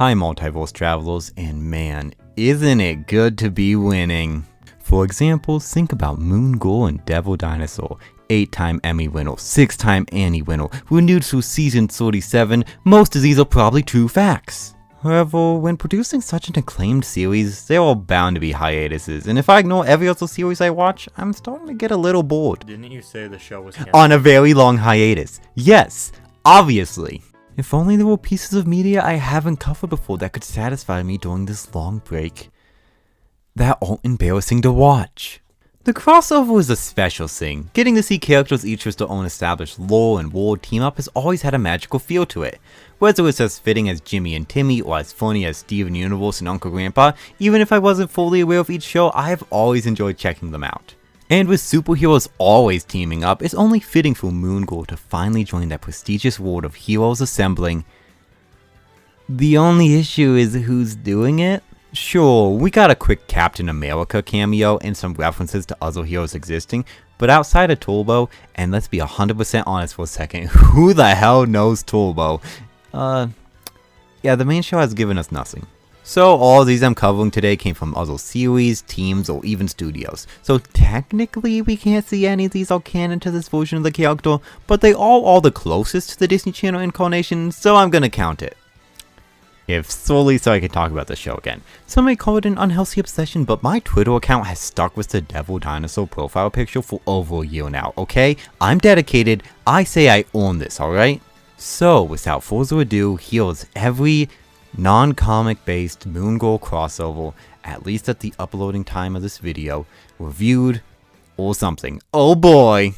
Hi Multiverse Travelers, and man, isn't it good to be winning. For example, think about Moon Girl and Devil Dinosaur, 8-time Emmy winner, 6-time Annie winner, renewed through season 37, most of these are probably true facts. However, when producing such an acclaimed series, there are bound to be hiatuses, and if I ignore every other series I watch, I'm starting to get a little bored. Didn't you say the show was canceled? On a very long hiatus. Yes, obviously. If only there were pieces of media I haven't covered before that could satisfy me during this long break that aren't embarrassing to watch. The crossover is a special thing. Getting to see characters each with their own established lore and world team up has always had a magical feel to it. Whether it's as fitting as Jimmy and Timmy or as funny as Steven Universe and Uncle Grandpa, even if I wasn't fully aware of each show, I have always enjoyed checking them out. And with superheroes always teaming up, it's only fitting for Moon Girl to finally join that prestigious world of heroes assembling. The only issue is who's doing it? Sure, we got a quick Captain America cameo and some references to other heroes existing, but outside of Turbo, and let's be 100% honest for a second, who the hell knows Turbo? Yeah, the main show has given us nothing. So all of these I'm covering today came from other series, teams, or even studios. So technically we can't see any of these are canon to this version of the character, but they all are the closest to the Disney Channel incarnation, so I'm gonna count it. If solely so I can talk about the show again. Some may call it an unhealthy obsession, but my Twitter account has stuck with the Devil Dinosaur profile picture for over a year now, okay? I'm dedicated, I say I own this, alright? So without further ado, here's every non-comic based Moon Girl crossover, at least at the uploading time of this video, reviewed or something. Oh boy!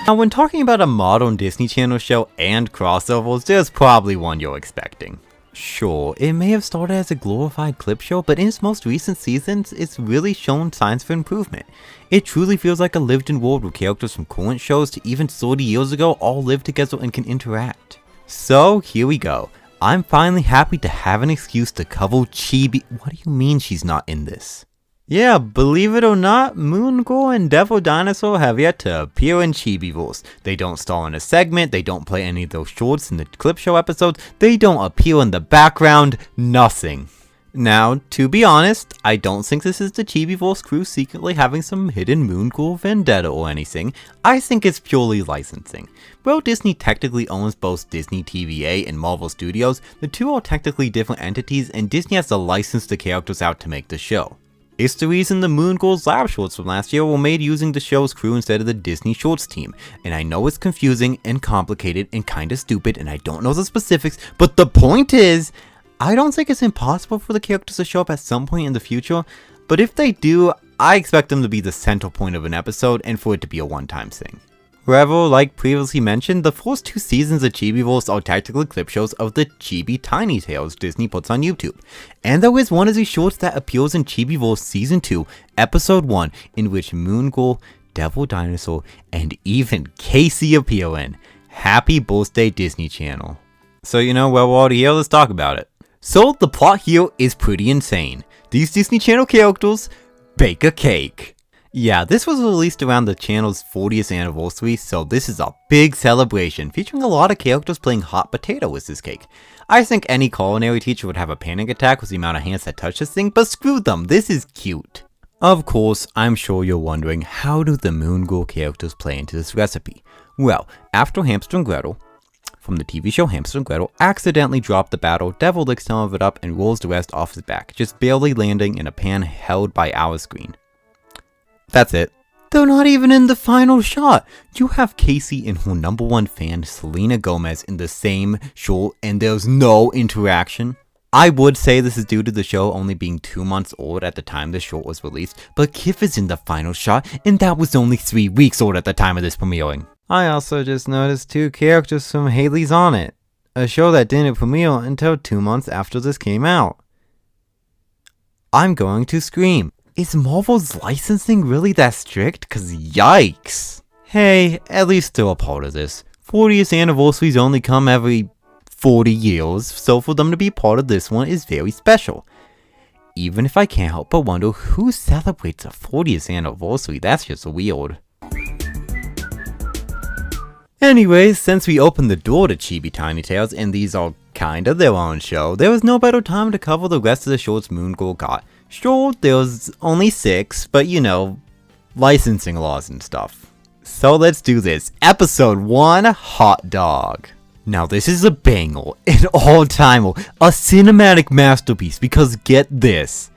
Now when talking about a modern Disney Channel show and crossovers, there's probably one you're expecting. Sure, it may have started as a glorified clip show, but in its most recent seasons, it's really shown signs for improvement. It truly feels like a lived-in world where characters from current shows to even 30 years ago all live together and can interact. So here we go. I'm finally happy to have an excuse to cover Chibi. What do you mean she's not in this? Yeah, believe it or not, Moon Girl and Devil Dinosaur have yet to appear in Chibiverse. They don't star in a segment, they don't play any of those shorts in the clip show episodes, they don't appear in the background, nothing. Now, to be honest, I don't think this is the Chibiverse crew secretly having some hidden Moon Girl vendetta or anything. I think it's purely licensing. While Disney technically owns both Disney TVA and Marvel Studios, the two are technically different entities and Disney has to license the characters out to make the show. It's the reason the Moon Girls Lab shorts from last year were made using the show's crew instead of the Disney Shorts team. And I know it's confusing and complicated and kinda stupid and I don't know the specifics, but the point is, I don't think it's impossible for the characters to show up at some point in the future, but if they do, I expect them to be the center point of an episode and for it to be a one-time thing. However, like previously mentioned, the first 2 seasons of Chibiverse are tactical clip shows of the Chibi Tiny Tales Disney puts on YouTube. And there is one of these shorts that appears in Chibiverse Season 2, Episode 1, in which Moon Girl, Devil Dinosaur, and even Casey appear in. Happy birthday Disney Channel. So you know, well, we're already here, let's talk about it. So the plot here is pretty insane. These Disney Channel characters bake a cake. Yeah, this was released around the channel's 40th anniversary, so this is a big celebration, featuring a lot of characters playing hot potato with this cake. I think any culinary teacher would have a panic attack with the amount of hands that touch this thing, but screw them, this is cute. Of course, I'm sure you're wondering, how do the Moon Girl characters play into this recipe? Well, after Hamster and Gretel, from the TV show Hamster and Gretel, accidentally drop the battle, Devil licks some of it up and rolls the rest off his back, just barely landing in a pan held by Alice Green. That's it. They're not even in the final shot. You have Casey and her #1 fan, Selena Gomez, in the same shot and there's no interaction. I would say this is due to the show only being 2 months old at the time the short was released, but Kif is in the final shot and that was only 3 weeks old at the time of this premiering. I also just noticed 2 characters from Haley's On It, a show that didn't premiere until 2 months after this came out. I'm going to scream. Is Marvel's licensing really that strict? Cause yikes. Hey, at least they're a part of this. 40th anniversaries only come every 40 years, so for them to be part of this one is very special. Even if I can't help but wonder who celebrates a 40th anniversary, that's just weird. Anyways, since we opened the door to Chibi Tiny Tales and these are kinda their own show, there was no better time to cover the rest of the shorts Moon Girl got. Sure, there was only 6, but you know, licensing laws and stuff. So let's do this. Episode 1, Hot Dog. Now this is a banger, an all-timer, a cinematic masterpiece, because get this.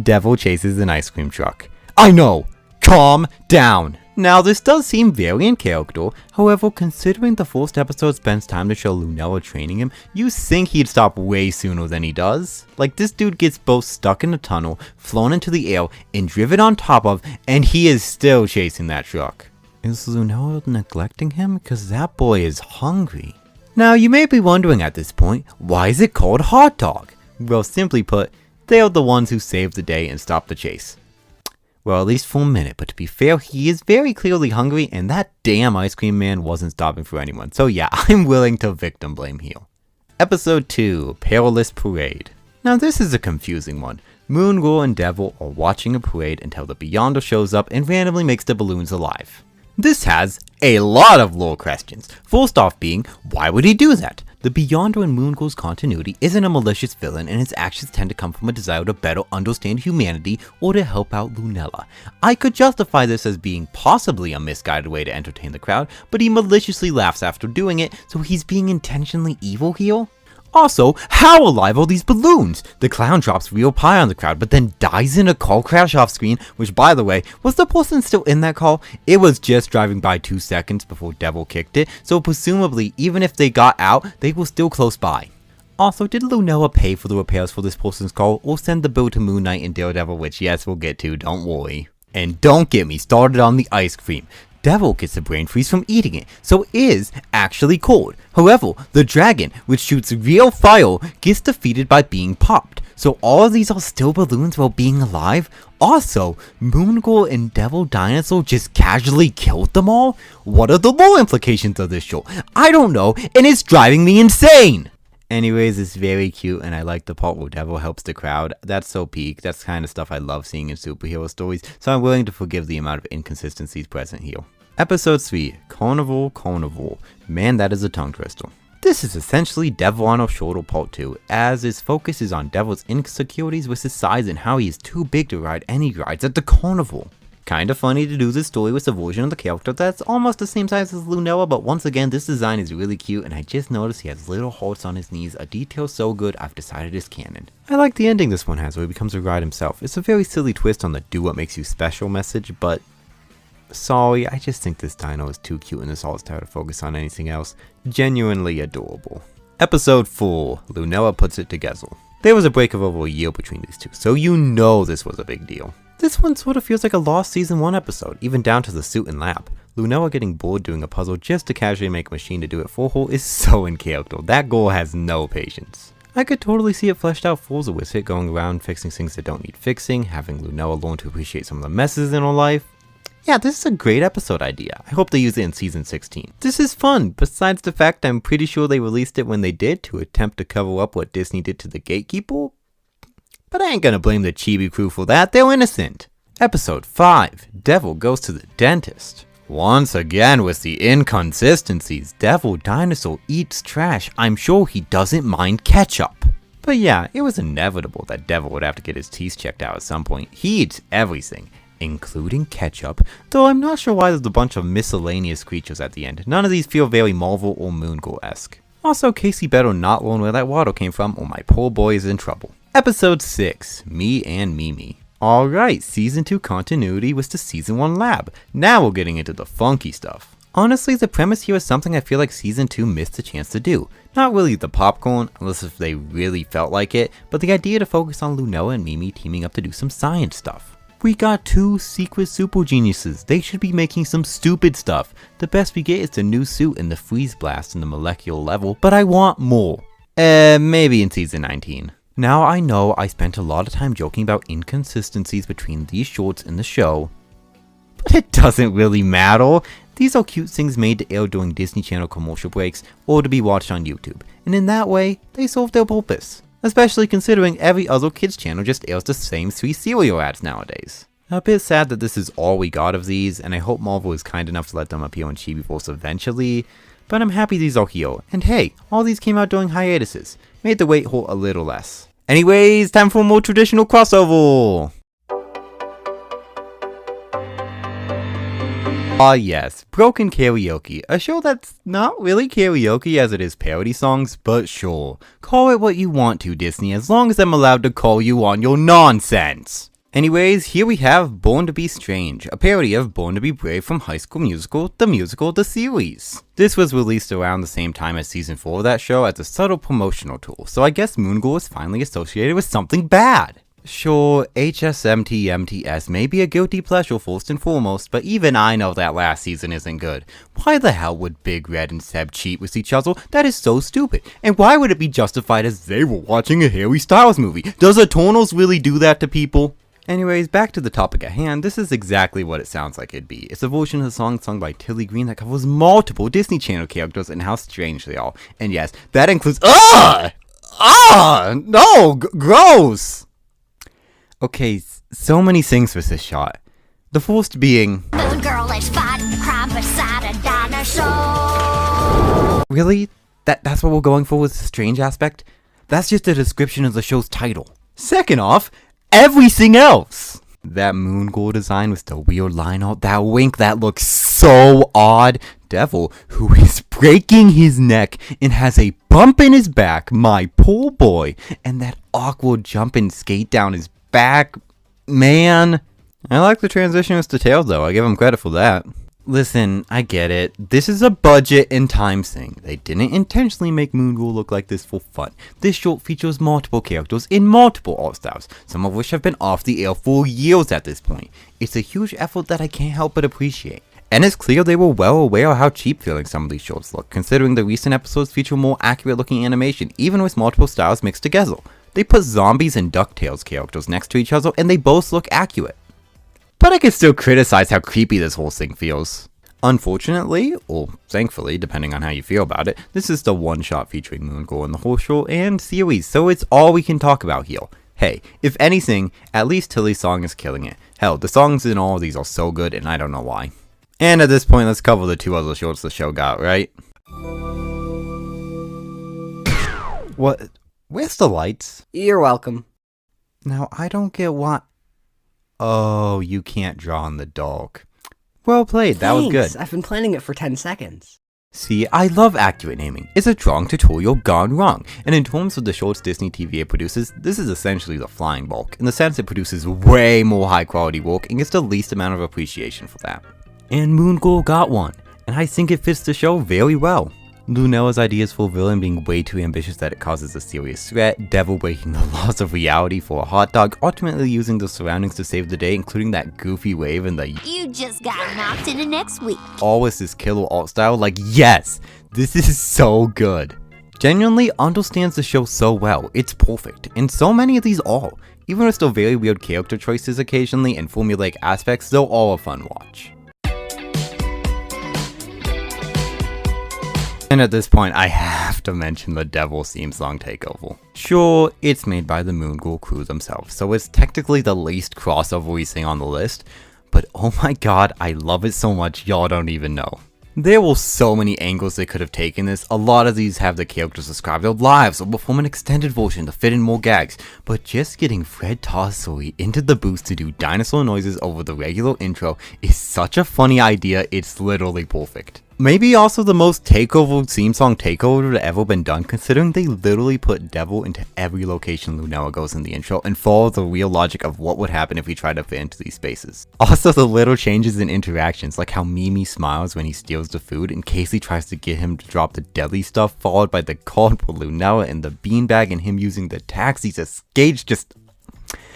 Devil chases an ice cream truck. I know! Calm down! Now this does seem very in character, however considering the first episode spends time to show Lunella training him, you think he'd stop way sooner than he does. Like this dude gets both stuck in a tunnel, flown into the air, and driven on top of, and he is still chasing that truck. Is Lunella neglecting him? Cause that boy is hungry. Now you may be wondering at this point, why is it called Hot Dog? Well simply put, they are the ones who saved the day and stopped the chase. Well, at least for a minute, but to be fair, he is very clearly hungry, and that damn ice cream man wasn't stopping for anyone. So yeah, I'm willing to victim blame here. Episode 2, Perilous Parade. Now this is a confusing one. Moon Girl and Devil are watching a parade until the Beyonder shows up and randomly makes the balloons alive. This has a lot of lore questions. First off being, why would he do that? The Beyonder in Moon Girl's continuity isn't a malicious villain, and his actions tend to come from a desire to better understand humanity or to help out Lunella. I could justify this as being possibly a misguided way to entertain the crowd, but he maliciously laughs after doing it, so he's being intentionally evil here? Also, how alive are these balloons? The clown drops real pie on the crowd, but then dies in a car crash off screen, which by the way, was the person still in that car? It was just driving by 2 seconds before Devil kicked it, so presumably even if they got out, they were still close by. Also, did Lunella pay for the repairs for this person's car, or send the bill to Moon Knight and Daredevil, which yes, we'll get to, don't worry. And don't get me started on the ice cream. Devil gets a brain freeze from eating it, so is actually cold. However, the dragon, which shoots real fire, gets defeated by being popped. So all of these are still balloons while being alive? Also, Moon Girl and Devil Dinosaur just casually killed them all? What are the lore implications of this show? I don't know, and it's driving me insane! Anyways, it's very cute, and I like the part where Devil helps the crowd. That's so peak. That's the kind of stuff I love seeing in superhero stories, so I'm willing to forgive the amount of inconsistencies present here. Episode 3, Carnival. Man, that is a tongue twister. This is essentially Devil on a Shoulder Part 2, as its focus is on Devil's insecurities with his size and how he is too big to ride any rides at the carnival. Kinda funny to do this story with a version of the character that's almost the same size as Lunella, but once again this design is really cute, and I just noticed he has little hearts on his knees, a detail so good I've decided is canon. I like the ending this one has where he becomes a ride himself. It's a very silly twist on the do what makes you special message, but sorry, I just think this dino is too cute in this art style to focus on anything else. Genuinely adorable. Episode 4, Lunella Puts It Together. There was a break of over a year between these two, so you know this was a big deal. This one sort of feels like a lost season 1 episode, even down to the suit and lab. Lunella getting bored doing a puzzle just to casually make a machine to do it for her is so in character. That girl has no patience. I could totally see it fleshed out further with it going around fixing things that don't need fixing, having Lunella learn to appreciate some of the messes in her life. Yeah, this is a great episode idea. I hope they use it in season 16. This is fun, besides the fact I'm pretty sure they released it when they did to attempt to cover up what Disney did to the Gatekeeper. But I ain't gonna blame the Chibi crew for that, they're innocent. Episode 5, Devil Goes to the Dentist. Once again with the inconsistencies, Devil Dinosaur eats trash. I'm sure he doesn't mind ketchup. But yeah, it was inevitable that Devil would have to get his teeth checked out at some point. He eats everything, including ketchup, though I'm not sure why there's a bunch of miscellaneous creatures at the end. None of these feel very Marvel or Moon Girl-esque. Also, Casey better not learn where that Waddle came from or my poor boy is in trouble. Episode 6, Me and Mimi. Alright, season 2 continuity was the season 1 lab. Now we're getting into the funky stuff. Honestly, the premise here is something I feel like season 2 missed a chance to do. Not really the popcorn, unless if they really felt like it, but the idea to focus on Lunella and Mimi teaming up to do some science stuff. We got 2 secret super geniuses. They should be making some stupid stuff. The best we get is the new suit and the freeze blast in the molecular level, but I want more. Maybe in season 19. Now I know I spent a lot of time joking about inconsistencies between these shorts in the show, but it doesn't really matter. These are cute things made to air during Disney Channel commercial breaks or to be watched on YouTube, and in that way, they serve their purpose. Especially considering every other kids channel just airs the same 3 cereal ads nowadays. A bit sad that this is all we got of these, and I hope Marvel is kind enough to let them appear in Chibiverse eventually, but I'm happy these are here, and hey, all these came out during hiatuses, made the wait hurt a little less. Anyways, time for a more traditional crossover! Ah yes, Broken Karaoke, a show that's not really karaoke as it is parody songs, but sure, call it what you want to, Disney, as long as I'm allowed to call you on your nonsense! Anyways, here we have Born to Be Strange, a parody of Born to Be Brave from High School Musical, the series. This was released around the same time as season 4 of that show as a subtle promotional tool, so I guess Moongirl is finally associated with something bad. Sure, HSMTMTS may be a guilty pleasure first and foremost, but even I know that last season isn't good. Why the hell would Big Red and Seb cheat with each other? That is so stupid. And why would it be justified as they were watching a Harry Styles movie? Does Eternals really do that to people? Anyways, back to the topic at hand, this is exactly what it sounds like it'd be. It's a version of the song sung by Tilly Green that covers multiple Disney Channel characters and how strange they are. And yes, that includes- no! Gross! Okay, so many things with this shot. The first being... Moon Girl is fighting crime beside a dinosaur! Really? That's what we're going for with the strange aspect? That's just a description of the show's title. Second off, everything else! That Moongirl design with the weird line art, that wink that looks so odd. Devil, who is breaking his neck and has a bump in his back, my poor boy. And that awkward jump and skate down his back, man. I like the transitions to Tails though, I give him credit for that. Listen, I get it. This is a budget and time thing. They didn't intentionally make Moongirl look like this for fun. This short features multiple characters in multiple art styles, some of which have been off the air for years at this point. It's a huge effort that I can't help but appreciate. And it's clear they were well aware of how cheap feeling some of these shorts look, considering the recent episodes feature more accurate looking animation, even with multiple styles mixed together. They put zombies and DuckTales characters next to each other and they both look accurate. But I can still criticize how creepy this whole thing feels. Unfortunately, or thankfully, depending on how you feel about it, this is the one shot featuring Moongirl in the whole show and series, so it's all we can talk about here. Hey, if anything, at least Tilly's song is killing it. Hell, the songs in all of these are so good and I don't know why. And at this point, let's cover the two other shorts the show got, right? What? Where's the lights? You're welcome. Now, I don't get why... Oh, you can't draw in the dark. Well played, that was good. I've been planning it for 10 seconds. See, I love accurate naming. It's a drawing tutorial gone wrong. And in terms of the shorts Disney TVA produces, this is essentially the flying bulk, in the sense it produces way more high quality work and gets the least amount of appreciation for that. And Moongirl got one, and I think it fits the show very well. Lunella's ideas for a villain being way too ambitious that it causes a serious threat, Devil breaking the laws of reality for a hot dog, ultimately using the surroundings to save the day, including that goofy wave and the "you just got knocked into next week" all with this killer art style. Like, yes, this is so good. Genuinely understands the show so well, it's perfect, and so many of these are. Even with the very weird character choices occasionally and formulaic aspects, they're all a fun watch. And at this point, I have to mention the Devil theme song Takeover. Sure, it's made by the Moongirl crew themselves, so it's technically the least crossover-y thing on the list, but oh my god, I love it so much y'all don't even know. There were so many angles they could have taken this. A lot of these have the characters describe their lives or perform an extended version to fit in more gags, but just getting Fred Tossori into the booth to do dinosaur noises over the regular intro is such a funny idea, it's literally perfect. Maybe also the most Takeover theme song takeover that ever been done, considering they literally put Devil into every location Lunella goes in the intro and follow the real logic of what would happen if we tried to fit into these spaces. Also the little changes in interactions, like how Mimi smiles when he steals the food and Casey tries to get him to drop the deadly stuff, followed by the call for Lunella and the beanbag and him using the taxis as Gage, just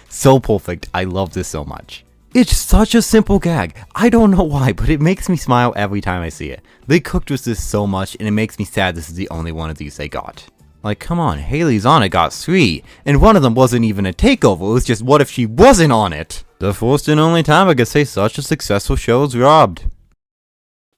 so perfect. I love this so much. It's such a simple gag. I don't know why, but it makes me smile every time I see it. They cooked with this so much, and it makes me sad this is the only one of these they got. Like, come on, Haley's on it got 3, and one of them wasn't even a takeover, it was just what if she wasn't on it? The first and only time I could say such a successful show is robbed.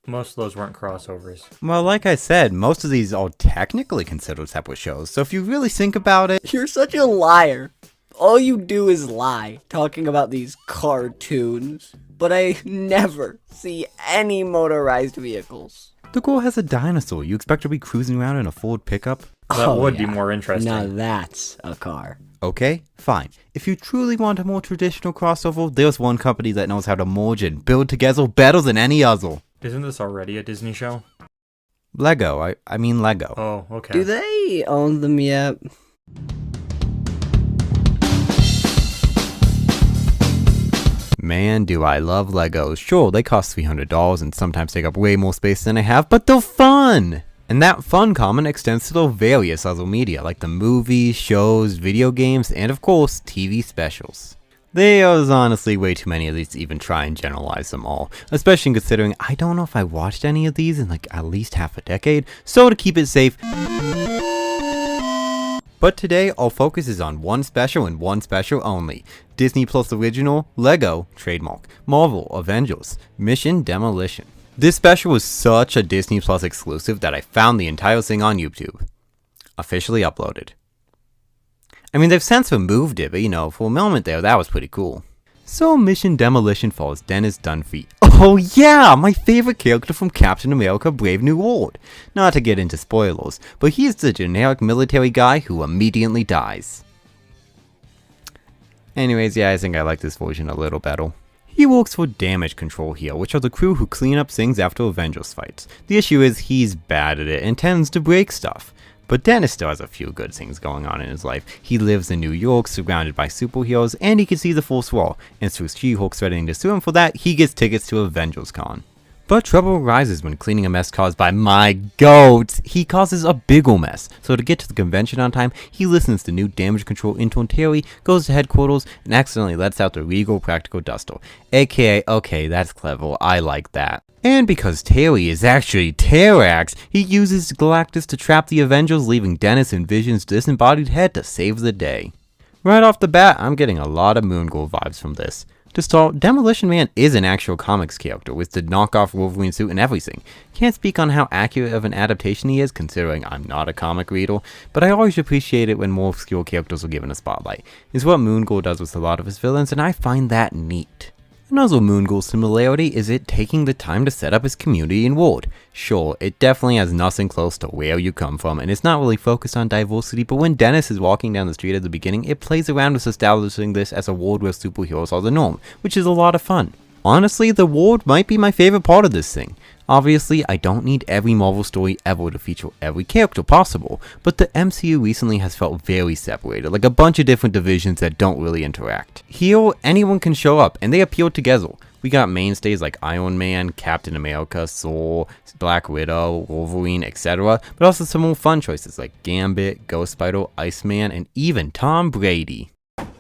Most of those weren't crossovers. Well, like I said, most of these are technically considered separate shows, so if you really think about it... You're such a liar. All you do is lie, talking about these cartoons. But I never see any motorized vehicles. The girl has a dinosaur. You expect her to be cruising around in a Ford pickup? That would be more interesting. Now that's a car. Okay, fine. If you truly want a more traditional crossover, there's one company that knows how to merge and build together better than any other. Isn't this already a Disney show? Lego. I mean Lego. Oh, okay. Do they own them yet? Man, do I love Legos. Sure, they cost $300 and sometimes take up way more space than I have, but they're fun! And that fun comment extends to the various other media, like the movies, shows, video games, and of course, TV specials. There's honestly way too many of these to even try and generalize them all, especially considering I don't know if I watched any of these in like at least half a decade, so to keep it safe. But today, our focus is on one special and one special only. Disney Plus Original, Lego, Trademark, Marvel, Avengers, Mission Demolition. This special was such a Disney Plus exclusive that I found the entire thing on YouTube. Officially uploaded. I mean, they've since removed it, but you know, for a moment there, that was pretty cool. So Mission Demolition follows Dennis Dunphy. Oh yeah, my favorite character from Captain America Brave New World. Not to get into spoilers, but he's the generic military guy who immediately dies. Anyways, yeah, I think I like this version a little better. He works for Damage Control here, which are the crew who clean up things after Avengers fights. The issue is he's bad at it and tends to break stuff. But Dennis still has a few good things going on in his life. He lives in New York, surrounded by superheroes, and he can see the Fourth Wall, and through She-Hulk threatening to sue him for that, he gets tickets to Avengers Con. But trouble arises when cleaning a mess caused by my goat. He causes a bigger mess, so to get to the convention on time, he listens to new Damage Control intern Terry, goes to headquarters, and accidentally lets out the Regal Practical Duster. AKA, okay, that's clever, I like that. And because Terry is actually Terrax, he uses Galactus to trap the Avengers, leaving Dennis and Vision's disembodied head to save the day. Right off the bat, I'm getting a lot of Moon Girl vibes from this. To start, Demolition Man is an actual comics character with the knockoff Wolverine suit and everything. Can't speak on how accurate of an adaptation he is, considering I'm not a comic reader, but I always appreciate it when more obscure characters are given a spotlight. It's what Moon Girl does with a lot of his villains, and I find that neat. Another Moon Girl similarity is it taking the time to set up his community and world. Sure, it definitely has nothing close to where you come from, and it's not really focused on diversity, but when Dennis is walking down the street at the beginning, it plays around with establishing this as a world where superheroes are the norm, which is a lot of fun. Honestly, the world might be my favorite part of this thing. Obviously, I don't need every Marvel story ever to feature every character possible, but the MCU recently has felt very separated, like a bunch of different divisions that don't really interact. Here, anyone can show up, and they appeal together. We got mainstays like Iron Man, Captain America, Thor, Black Widow, Wolverine, etc., but also some more fun choices like Gambit, Ghost Spider, Iceman, and even Tom Brady.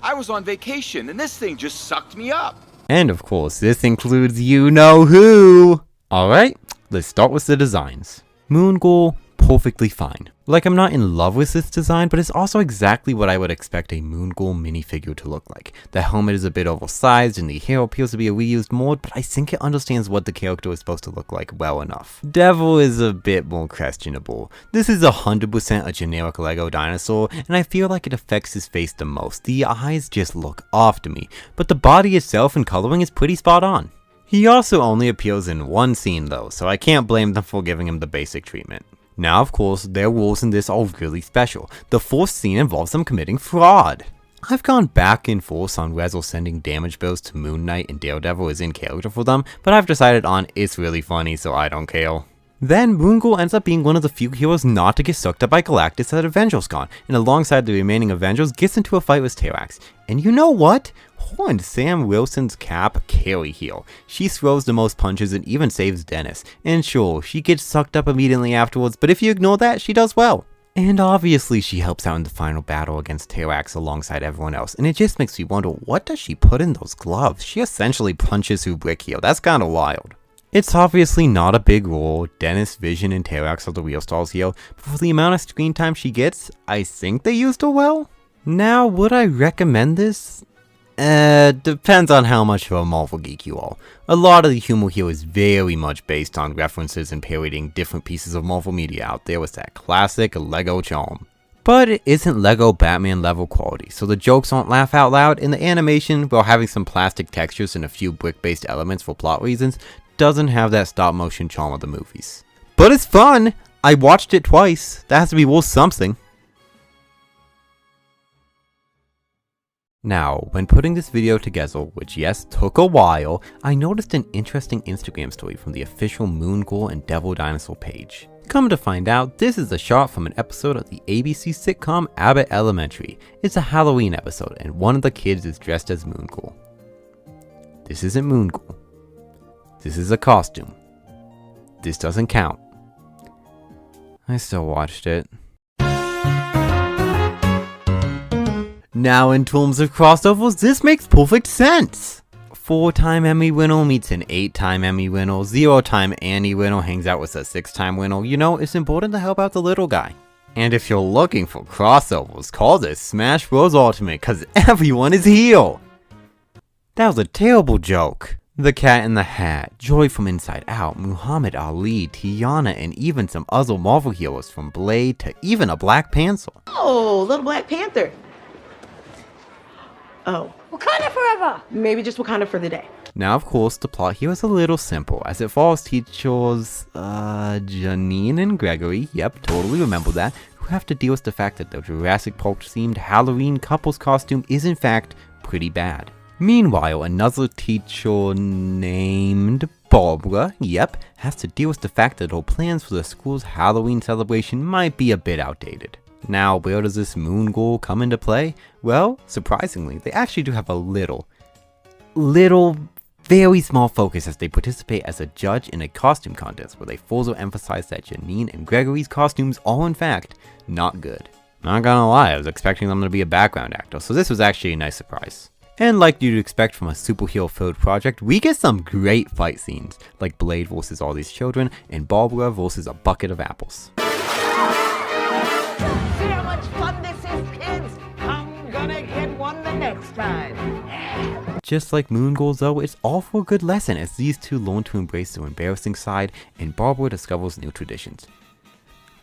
I was on vacation, and this thing just sucked me up. And of course, this includes you-know-who! Alright, let's start with the designs. Moon Girl, perfectly fine. Like, I'm not in love with this design, but it's also exactly what I would expect a Moon Girl minifigure to look like. The helmet is a bit oversized, and the hair appears to be a reused mold, but I think it understands what the character is supposed to look like well enough. Devil is a bit more questionable. This is 100% a generic Lego dinosaur, and I feel like it affects his face the most. The eyes just look off to me, but the body itself and coloring is pretty spot on. He also only appears in one scene though, so I can't blame them for giving him the basic treatment. Now of course, their roles in this are really special. The fourth scene involves them committing fraud. I've gone back and forth on whether sending damage bills to Moon Knight and Daredevil is in character for them, but I've decided on it's really funny, so I don't care. Then Moon Girl ends up being one of the few heroes not to get sucked up by Galactus at Avengers Con, and alongside the remaining Avengers gets into a fight with Terrax. And you know what? Her and Sam Wilson's Cap carry here. She throws the most punches and even saves Dennis. And sure, she gets sucked up immediately afterwards, but if you ignore that, she does well. And obviously she helps out in the final battle against Terrax alongside everyone else, and it just makes me wonder, what does she put in those gloves? She essentially punches through brick here, that's kinda wild. It's obviously not a big role. Dennis, Vision, and Terrax are the real stars here, but for the amount of screen time she gets, I think they used her well. Now, would I recommend this? Depends on how much of a Marvel geek you are. A lot of the humor here is very much based on references and parodying different pieces of Marvel media out there with that classic Lego charm. But it isn't Lego Batman level quality, so the jokes aren't laugh out loud, and the animation, while having some plastic textures and a few brick-based elements for plot reasons, doesn't have that stop motion charm of the movies. But it's fun! I watched it twice, that has to be worth something. Now, when putting this video together, which yes, took a while, I noticed an interesting Instagram story from the official Moon Girl and Devil Dinosaur page. Come to find out, this is a shot from an episode of the ABC sitcom Abbott Elementary. It's a Halloween episode, and one of the kids is dressed as Moon Girl. This isn't Moon Girl. This is a costume. This doesn't count. I still watched it. Now in terms of crossovers, this makes perfect sense! 4-time Emmy winner meets an 8-time Emmy winner, 0-time Annie winner hangs out with a 6-time winner. You know, it's important to help out the little guy. And if you're looking for crossovers, call this Smash Bros. Ultimate, cause everyone is here! That was a terrible joke. The Cat in the Hat, Joy from Inside Out, Muhammad Ali, Tiana, and even some other Marvel heroes from Blade to even a Black Panther. Oh, little Black Panther. Oh. Wakanda forever! Maybe just Wakanda for the day. Now, of course, the plot here is a little simple, as it follows teachers, Janine and Gregory, yep, totally remember that, who have to deal with the fact that the Jurassic Park-themed Halloween couple's costume is in fact pretty bad. Meanwhile, another teacher named Barbara, yep, has to deal with the fact that her plans for the school's Halloween celebration might be a bit outdated. Now, where does this Moon Girl come into play? Well, surprisingly, they actually do have a little, very small focus as they participate as a judge in a costume contest where they further emphasize that Janine and Gregory's costumes are in fact not good. Not gonna lie, I was expecting them to be a background actor, so this was actually a nice surprise. And like you'd expect from a superhero-filled project, we get some great fight scenes, like Blade versus all these children, and Barbara versus a bucket of apples. See how much fun this is, kids? I'm gonna get one the next time. Just like Moon Girl though, it's all for a good lesson as these two learn to embrace their embarrassing side and Barbara discovers new traditions.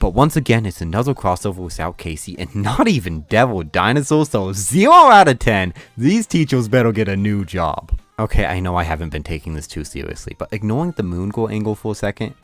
But once again, it's another crossover without Casey and not even Devil Dinosaur, so 0 out of 10, these teachers better get a new job. Okay, I know I haven't been taking this too seriously, but ignoring the Moon Girl angle for a second,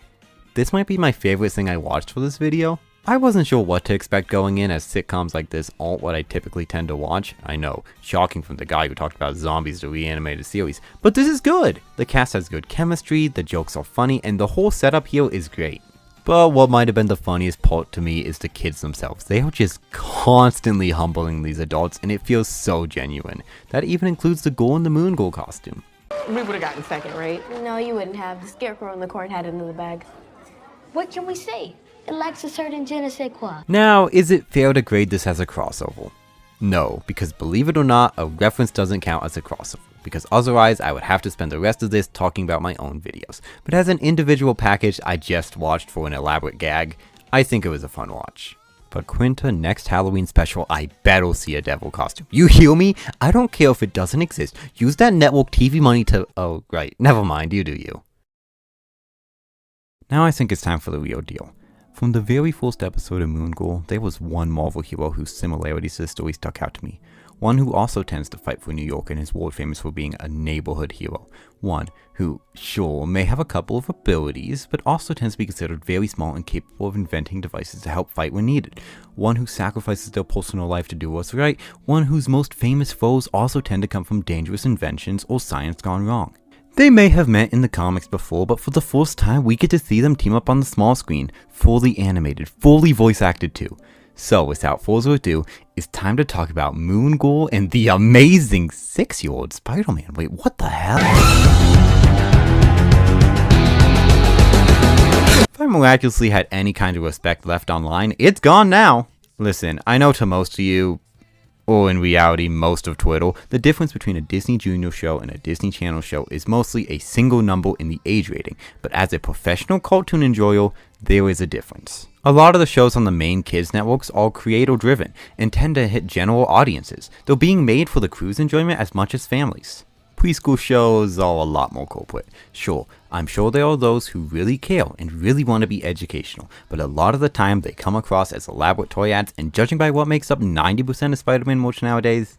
this might be my favorite thing I watched for this video. I wasn't sure what to expect going in as sitcoms like this aren't what I typically tend to watch. I know, shocking from the guy who talked about zombies the reanimated series, but this is good! The cast has good chemistry, the jokes are funny, and the whole setup here is great. But what might have been the funniest part to me is the kids themselves. They are just constantly humbling these adults and it feels so genuine. That even includes the girl in the Moon Girl costume. We would have gotten second, right? No, you wouldn't have. The scarecrow in the corn had it in the bag. What can we say? It lacks a certain je ne sais quoi. Now, is it fair to grade this as a crossover? No, because believe it or not, a reference doesn't count as a crossover, because otherwise I would have to spend the rest of this talking about my own videos. But as an individual package I just watched for an elaborate gag, I think it was a fun watch. But Quinta, next Halloween special, I better see a devil costume. You hear me? I don't care if it doesn't exist. Use that network TV money to— oh, right, never mind, you do you. Now I think it's time for the real deal. From the very first episode of Moon Girl, there was one Marvel hero whose similarities to the story stuck out to me. One who also tends to fight for New York and is world famous for being a neighborhood hero. One who, sure, may have a couple of abilities, but also tends to be considered very smart and capable of inventing devices to help fight when needed. One who sacrifices their personal life to do what's right. One whose most famous foes also tend to come from dangerous inventions or science gone wrong. They may have met in the comics before, but for the first time we get to see them team up on the small screen, fully animated, fully voice acted too. So without further ado, it's time to talk about Moon Girl and the amazing 6-year-old Spider-Man. Wait, what the hell? If I miraculously had any kind of respect left online, it's gone now. Listen, I know to most of you, or in reality most of Twitter, the difference between a Disney Junior show and a Disney Channel show is mostly a single number in the age rating, but as a professional cartoon enjoyer, there is a difference. A lot of the shows on the main kids networks are creator driven and tend to hit general audiences, though being made for the crew's enjoyment as much as families. preschool shows are a lot more corporate. Sure, I'm sure there are those who really care and really want to be educational, but a lot of the time they come across as elaborate toy ads, and judging by what makes up 90% of Spider-Man merch nowadays,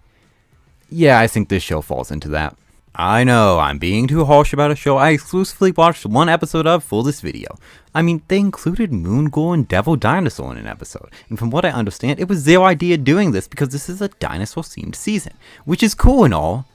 yeah, I think this show falls into that. I know, I'm being too harsh about a show I exclusively watched one episode of for this video. I mean, they included Moongirl and Devil Dinosaur in an episode, and from what I understand, it was their idea doing this because this is a dinosaur-themed season, which is cool and all.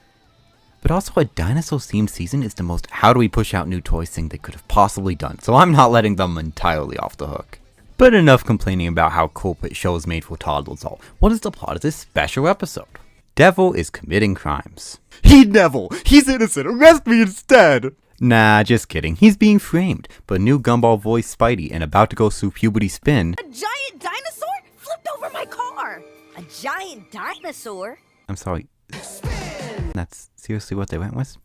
But also, a dinosaur-themed season is the most how do we push out new toys thing they could have possibly done, so I'm not letting them entirely off the hook. But enough complaining about how corporate shows made for toddlers are. What is the plot of this special episode? Devil is committing crimes. Devil! He's innocent! Arrest me instead! Nah, just kidding. He's being framed. But new gumball voice Spidey and about to go through puberty spin. A giant dinosaur flipped over my car! A giant dinosaur? I'm sorry. That's seriously what they went with?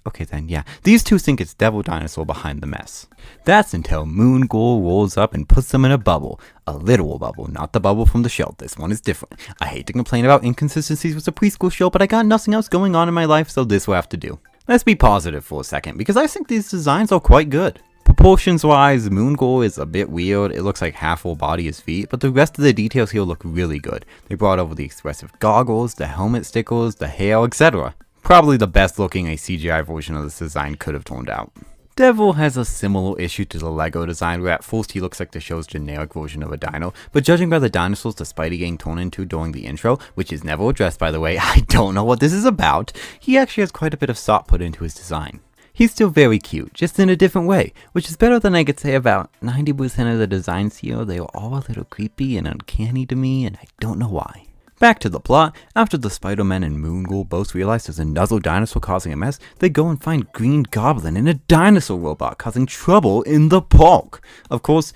Okay then, yeah. These two think it's Devil Dinosaur behind the mess. That's until Moongirl rolls up and puts them in a bubble. A literal bubble, not the bubble from the show. This one is different. I hate to complain about inconsistencies with a preschool show, but I got nothing else going on in my life, so this will have to do. Let's be positive for a second, because I think these designs are quite good. Proportions wise, Moongirl is a bit weird. It looks like half her body is feet, but the rest of the details here look really good. They brought over the expressive goggles, the helmet stickers, the hair, etc. Probably the best looking a CGI version of this design could have turned out. Devil has a similar issue to the Lego design, where at first he looks like the show's generic version of a dino, but judging by the dinosaurs the Spidey gang turned into during the intro, which is never addressed by the way, I don't know what this is about, he actually has quite a bit of thought put into his design. He's still very cute, just in a different way, which is better than I could say about 90% of the designs here. They are all a little creepy and uncanny to me, and I don't know why. Back to the plot, after the Spider-Man and Moongirl both realize there's another dinosaur causing a mess, they go and find Green Goblin and a dinosaur robot causing trouble in the park. Of course,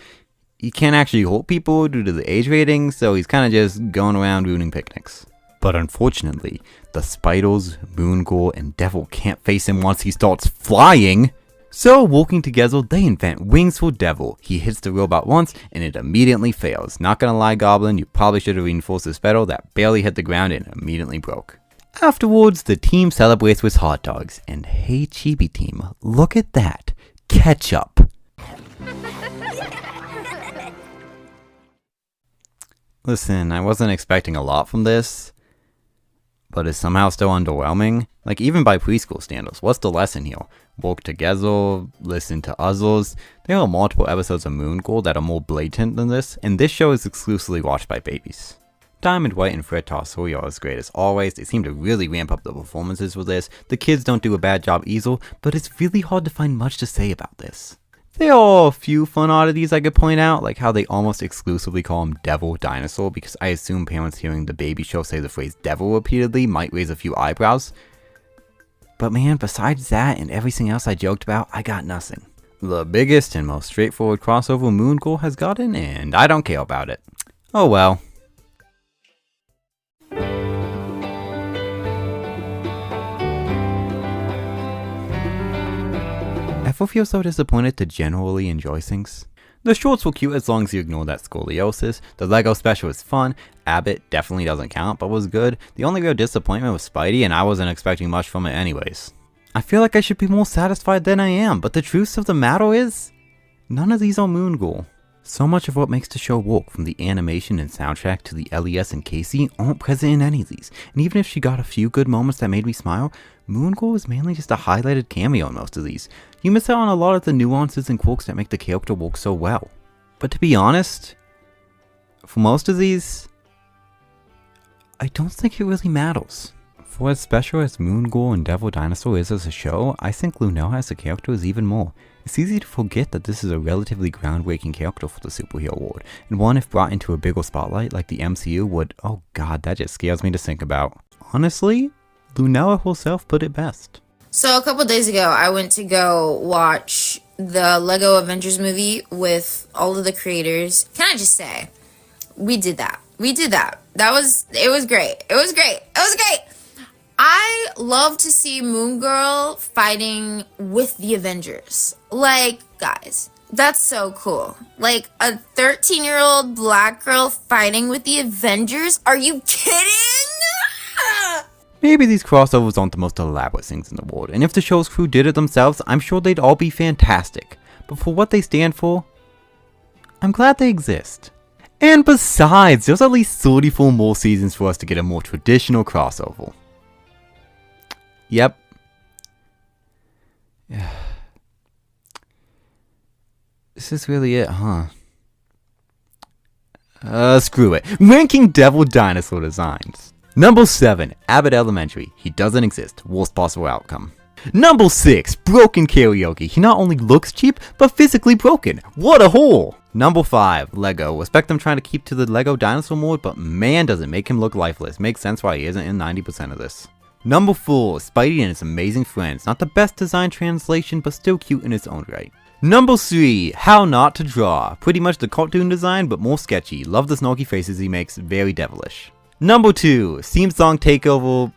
he can't actually hurt people due to the age rating, so he's kinda just going around ruining picnics. But unfortunately, the Spiders, Moongirl, and Devil can't face him once he starts flying. So, working together, they invent wings for Devil. He hits the robot once, and it immediately fails. Not gonna lie, Goblin, you probably should have reinforced this pedal that barely hit the ground and immediately broke. Afterwards, the team celebrates with hot dogs. And hey, Chibi team, look at that. Ketchup. Listen, I wasn't expecting a lot from this, but it's somehow still underwhelming. Like, even by preschool standards, what's the lesson here? Work together, listen to others. There are multiple episodes of Moongirl that are more blatant than this, and this show is exclusively watched by babies. Diamond White and Fred Tarsili are as great as always. They seem to really ramp up the performances for this. The kids don't do a bad job either, but it's really hard to find much to say about this. There are a few fun oddities I could point out, like how they almost exclusively call him Devil Dinosaur, because I assume parents hearing the baby show say the phrase devil repeatedly might raise a few eyebrows. But man, besides that and everything else I joked about, I got nothing. The biggest and most straightforward crossover Moongirl has gotten, and I don't care about it. Oh well. Ever feel so disappointed to generally enjoy things? The shorts were cute as long as you ignore that scoliosis. The Lego special was fun. Abbott definitely doesn't count, but was good. The only real disappointment was Spidey, and I wasn't expecting much from it anyways. I feel like I should be more satisfied than I am, but the truth of the matter is, none of these are Moongirl. So much of what makes the show work, from the animation and soundtrack to the LES and Casey, aren't present in any of these. And even if she got a few good moments that made me smile, Moongirl is mainly just a highlighted cameo in most of these. You miss out on a lot of the nuances and quirks that make the character work so well. But to be honest, for most of these, I don't think it really matters. For as special as Moongirl and Devil Dinosaur is as a show, I think Lunel as a character is even more. It's easy to forget that this is a relatively groundbreaking character for the superhero world, and one if brought into a bigger spotlight like the MCU would, oh god, that just scares me to think about. Honestly, Lunella herself put it best. So a couple days ago, I went to go watch the Lego Avengers movie with all of the creators. Can I just say, we did that. It was great. It was great. I love to see Moongirl fighting with the Avengers. Like, guys, that's so cool. Like, a 13-year-old black girl fighting with the Avengers? Are you kidding? Maybe these crossovers aren't the most elaborate things in the world, and if the show's crew did it themselves, I'm sure they'd all be fantastic. But for what they stand for, I'm glad they exist. And besides, there's at least 34 more seasons for us to get a more traditional crossover. Yep. This is really it, huh? Screw it. Ranking Devil Dinosaur Designs. Number 7, Abbott Elementary. He doesn't exist. Worst possible outcome. Number 6, Broken Karaoke. He not only looks cheap, but physically broken. What a hole! Number 5, Lego. Respect them trying to keep to the Lego dinosaur mode, but man does it make him look lifeless. Makes sense why he isn't in 90% of this. Number 4, Spidey and his amazing friends. Not the best design translation, but still cute in its own right. Number 3, How Not to Draw. Pretty much the cartoon design, but more sketchy. Love the snarky faces he makes, very devilish. Number 2, Theme Song Takeover.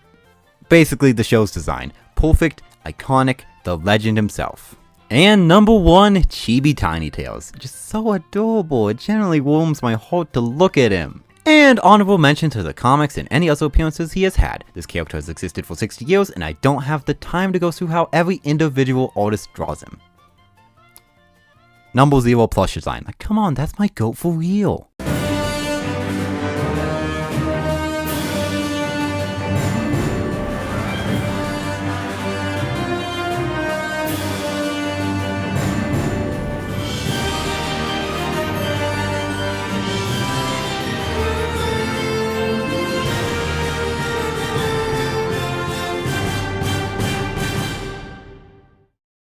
Basically the show's design. Perfect, iconic, the legend himself. And number 1, Chibi Tiny Tails. Just so adorable, it generally warms my heart to look at him. And honorable mention to the comics and any other appearances he has had. This character has existed for 60 years and I don't have the time to go through how every individual artist draws him. Number 0, plush design. Like, come on, that's my goat for real.